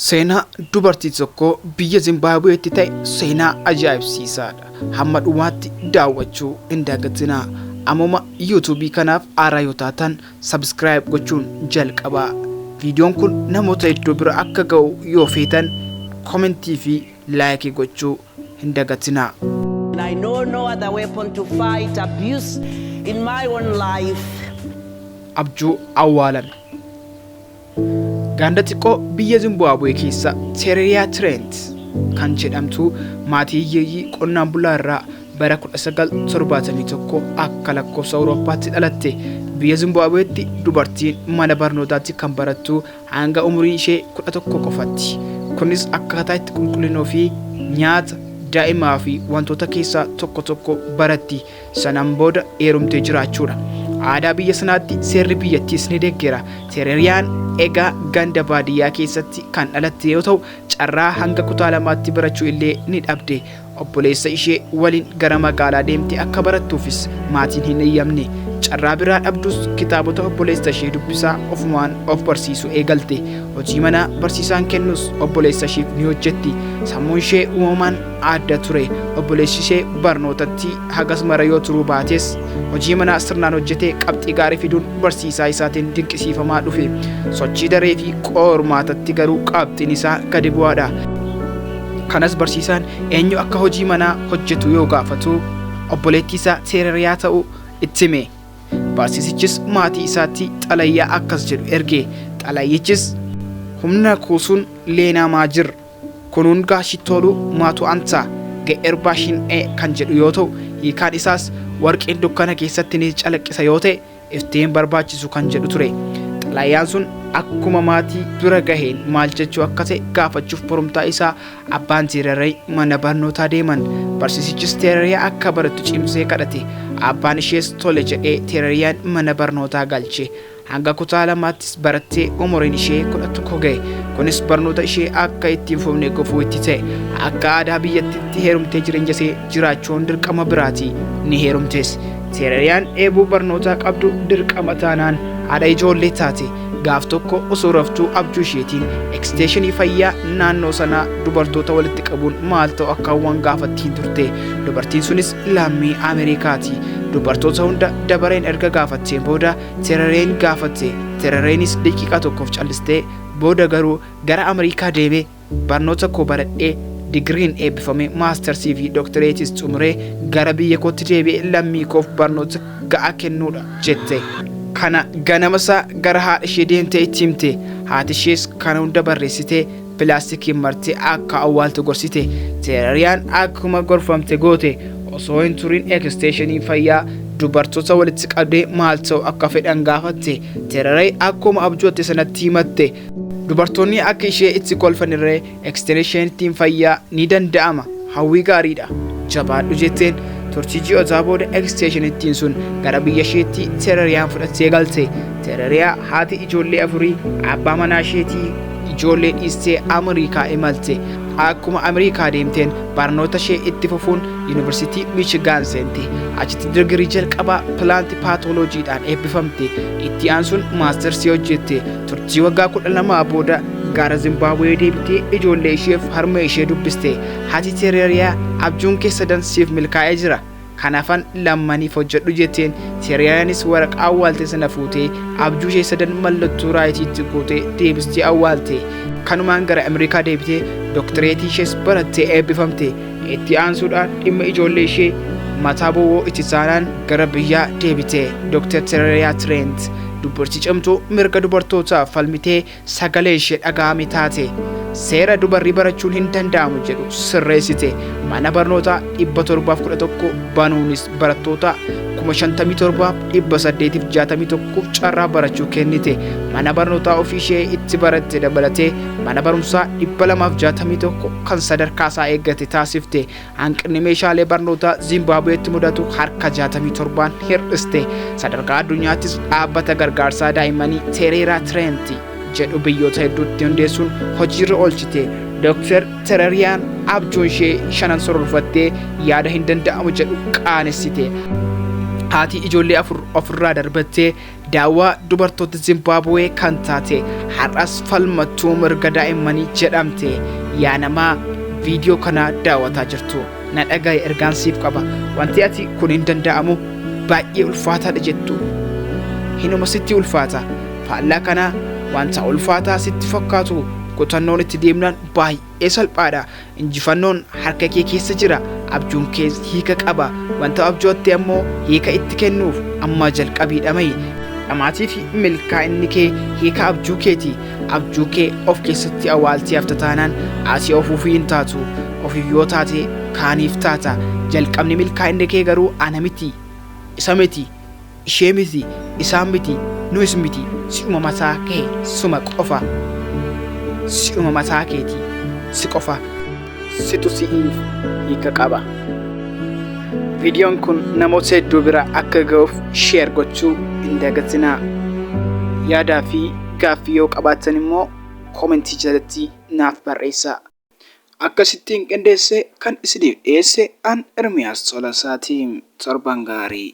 Seenaa dubartii tokko biyya Zimbaabuweetti ta'e seenaa ajaa'ibsiisaadha. Hamma dhumaatti daawwachuu hin dagatinaa. Ammuma YouTube kanaaf haaraa yoo taatan subscribe gochuun jalqabaa. Viidiyoon kun namoota hedduu bira akka ga'u yoo feetan commentii fi like gochuu hin dagatinaa. I know no other weapon to fight abuse in my own life. Abjuu awwaalame. Ganda xiqqoo biyya Zimbaabuwee keessa Tereriyaa Trent kan jedhamtu maatii hiyyeeyyii qonnaan bulaa irraa bara 1971 akka lakkoofsa Awurooppaatti dhalatte. Biyya Zimbaabuweetti dubartiin mana barnootaatti kan barattu hanga umurii ishee 11 qofaatti. Kunis akkaataa itti qulqullinoo fi nyaata daa'imaa fi wantoota keessaa tokko tokko baratti. Sanaan booda heerumtee jiraachuudha. Aadaa biyya sanaatti seerri biyyattiis ni deeggera. Tereriyaan egaa ganda baadiyyaa keessatti kan dhalatte yoo ta'u, carraa hanga kutaa lamaatti barachuu illee ni dhabde. Obboleessa ishee waliin gara magaalaa deemte akka barattuufis maatiin hin eeyyamne. Carraa biraa dhabdus kitaabota obboleessa ishee dubbisaa ofumaan of barsiisuu eegalte. Hojii manaa barsiisaan kennus obboleessa isheef ni hojjetti. Sammuun ishee uumamaan adda ture. Obboleessi ishee barnootatti hagas mara yoo turuu baates hojii manaa sirnaan hojjetee qabxii gaarii fiduun barsiisaa isaatiin dinqisiifamaa dhufe. Sochii daree fi qormaatatti garuu qabxiin isaa gadi bu'aadha. Kanas barsiisaan eenyu akka hojii manaa hojjetu yoo gaafatu obboleettii isaa Tereriyaa ta'uu itti hime. Barsiisichis maatii isaatti xalayyaa akkas jedhu erge. Xalayyichis humna kuusuun leenamaa jir kunuun gaashii tolu maatu anta ga'eer baashin kan jedhu yoo ta'u, hiikaan isaas warqeen dukkana keessatti ni calaqqisa yoo ta'e iftiin barbaachisu kan jedhu ture. Xalayyaan sun akkuma maatii bira gaheen maal jechuu akka ta'e gaafachuuf borumtaa isaa abbaan Tereriyaa mana barnootaa deeman. Barsiisichis Tereriyaa akka barattu cimsee kadhate. Abbaan ishees tole jedhee Tereriyaan mana barnootaa galche. Hanga kutaa lamaattis barattee umuriin ishee 11 ga'e. Kunis barnoota ishee akka ittiin fufne gufuu itti ta'e. Akka aadaa biyyattiitti heerumtee jireenya ishee jiraachuun dirqama biraati ni heerumtes. Tereriyaan eeboo barnootaa qabdu dirqama taanaan haadha ijoollee taate. Gaaf tokko osoo raftuu abjuu isheetiin eksteeshinii fayyaa naannoo sanaa dubartoota walitti qabuun maal ta'u akka waan gaafattiin turte. Dubartiin sunis lammii Ameerikaati. Dubartoota hunda dabareen erga gaafatteen booda Tereriyaan gaafatte. Tereriyaanis daqiiqaa tokkoof callistee booda garuu gara Ameerikaa deemee barnoota koo baradhee digiriin eebbifame maastarsii fi dooktareetis xumuree gara biyya kootti deebi'ee lammii koof barnoota ga'aa kennuudha jette. Kana ganamasaa gara haadha ishee deemtee itti himte. Haati ishees kana hunda barreessitee pilaastikiin martee akka awwaaltu gorsite. Tereriyaan akkuma gorfamte goote. Osoo hin turin eksteeshinii fayyaa dubartoota walitti qabdee maal ta'u akka fedhan gaafatte. Tereriyaan akkuma abjootte sanatti himatte. Dubartoonni akka ishee itti kolfanirree eksteeshiniin fayyaa ni danda'ama. Hawwii gaariidha. Jabaadhu jetteen. Turtii ji'ootaa booda eksteeshiniin sun gara biyya isheetti Tereriyaan fudhattee galte. Tereriyaa haati ijoollee afurii abbaa manaa isheetii ijoollee dhiistee Ameerikaa imalte. Akkuma Ameerikaa deemteen barnoota ishee itti fufuun Yuunivarsiitii Michigan seente. Achitti digirii jalqabaa pilaanti paatoloojiidhaan eebbifamte. Itti aansuun maastarsii hojjette. Turtii waggaa 12 booda gara Zimbaabuwee deebitee ijoollee isheef harmee ishee dubbiste. Haati Tereriyaa abjuun keessa dansiif milkaa'ee jira. Kanaafan lammaniif hojjedhu jetteen. Tereriyaanis waraqaa awwaalte sana fuutee abjuu ishee sadan mallattoo raayitiitti gootee deebistee awwaalte. Kanumaan gara Ameerikaa deebitee dooktareetii ishees barattee eebbifamte. Itti aansuudhaan dhimma ijoollee ishee mataa bowwoo itti saanaan gara biyyaa deebite. Dr. Tereriyaa Trent dubartii cimtuu mirga dubartootaaf falmitee sagalee ishee dhaga'ame taate. Seera dubarrii barachuun hin danda'amu jedhu sirreessite. Mana barnootaa 711 banuunis barattoota 57,861 carraa barachuu kennite. Mana barnootaa ofii ishee itti baratte dabalatee mana barumsaa 261 kan sadarkaa isaa eeggate taasifte. Hanqinni meeshaalee barnootaa Zimbaabuweetti mudatu harka 67 hir'iste. Sadarkaa addunyaattis dhaabbata gargaarsaa daa'immanii Tereriyaa Trent jedhu biyyoota hedduutti hundeessuun hojiirra oolchite. Dr. Tereriyaan abjuun ishee 5 sororfattee yaada hin danda'amu jedhu qaanessite. Haati ijoollee afur ofirraa darbattee daawwaa dubartoota Zimbabwee kan taate har'as falmattuu mirga daa'immanii jedhamte yaa namaa viidiyoo kana daawwataa jirtu na dhagaye ergaan siif qaba wanti ati kun hin danda'amu baay'ee ulfaataadha jettu hinuma sitti ulfaata faallaa kana wanta ulfaataa sitti fakkaatu kutannoon itti deemnaan baay'ee salphaadha injifannoon harka kee keessa jira abjuun kee hiika qaba wanta abjootti ammoo hiika itti kennuuf amma jalqabiidha mai dhamaatii fi milkaa'inni kee hiika abjuu keeti abjuu kee of keessatti awwaaltii hafta taanaan asii ofuufii hin taatu ofiyyoo taate kaaniif taata jalqabni milkaa'inni kee garuu ana miti isa miti ishee miti isaan miti nus miti si'uma mataa kee suma qofa si'uma mataa keeti si qofa situ si'iif hiika qaba viidiyoon kun namoota hedduu bira akka ga'uuf sheer gochuu hin dagatinaa yaadaa fi gaaffii yoo qabaattan immoo koomentii jalatti naaf barreessaa akkasittiin qindeesse kan isiniif dhiyeesse an Ermiyaas Tolasaatiin torban gaarii